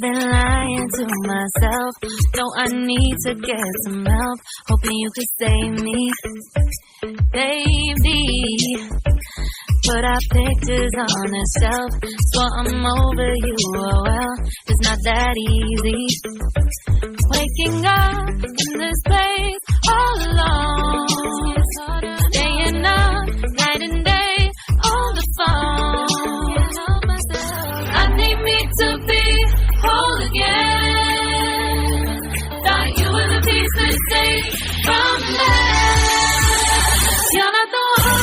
been lying to myself. No, I need to get some help. Hoping you could save me, baby. Put our pictures on the shelf, so I'm over you. Oh well, it's not that easy. Waking up in this place all alone, staying up night and day on the phone. I need me to be whole again. Thought you were the piece that saved from that. You're not the one.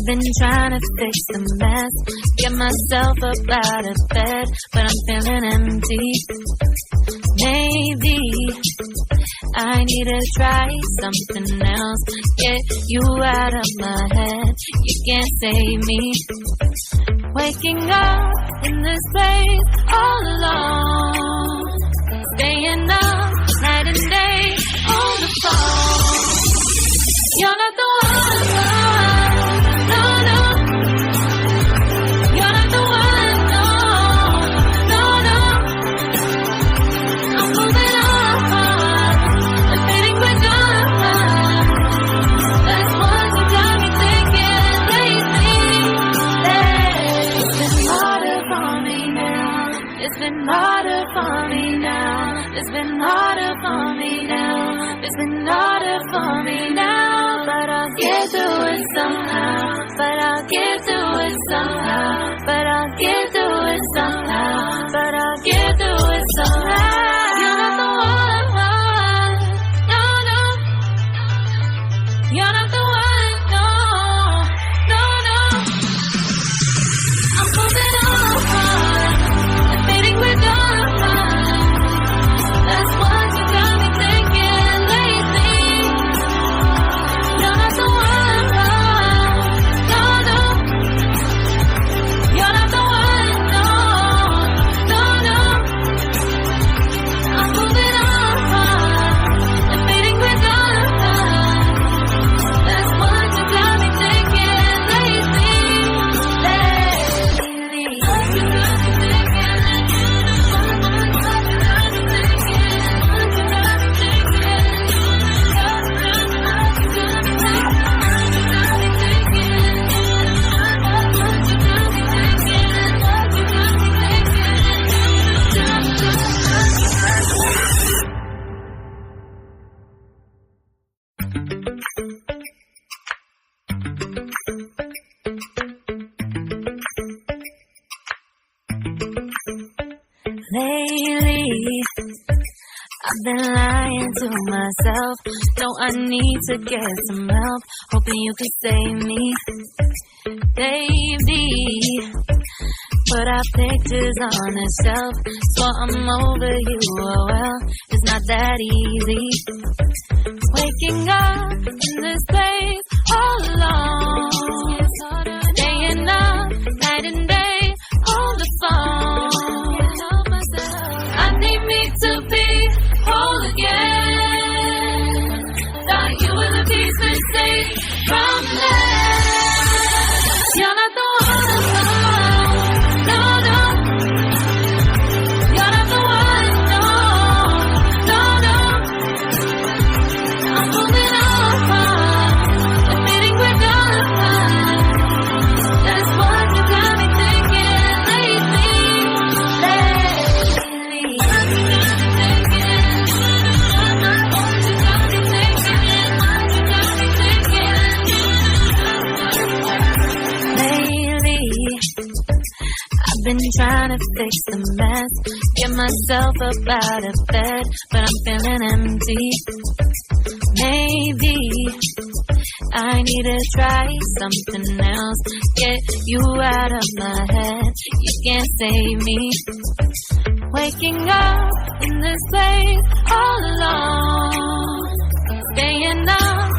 Been trying to fix the mess, get myself up out of bed, but I'm feeling empty. Maybe I need to try something else, get you out of my head. You can't save me. Waking up in this place all alone, staying up night and day on the phone. You're not the one. It's been harder for me now. It's been harder for me now. It's been harder for me now. But I'll get through it somehow. But I'll get through it somehow. But I'll get through it somehow. But I'll get through it somehow. You're not the one. No, no. You're not the one. No, no, no. I'm moving on. We're done. That's what you got me thinking lately. You're not the one. No, no. You're not the one. No, no, no. I'm moving on. Admitting we're done. That's what you got me thinking lately. Lately. What you got me thinking. Lately, I've been lying to myself. No, I need to get some help. Hoping you could save me, baby. Put our pictures on the shelf, so I'm over you. Oh well, it's not that easy. Waking up in this place all alone, staying up night and day on the phone. I need me to be whole again. Thought you were the piece that saved from that. You're not the one. No, no. You're not the one. No, no, no. I'm moving on. Admitting we're done. That's what you got me thinking lately. Been trying to fix the mess, get myself up out of bed, but I'm feeling empty. Maybe I need to try something else. Get you out of my head. You can't save me. Waking up in this place all alone. Staying up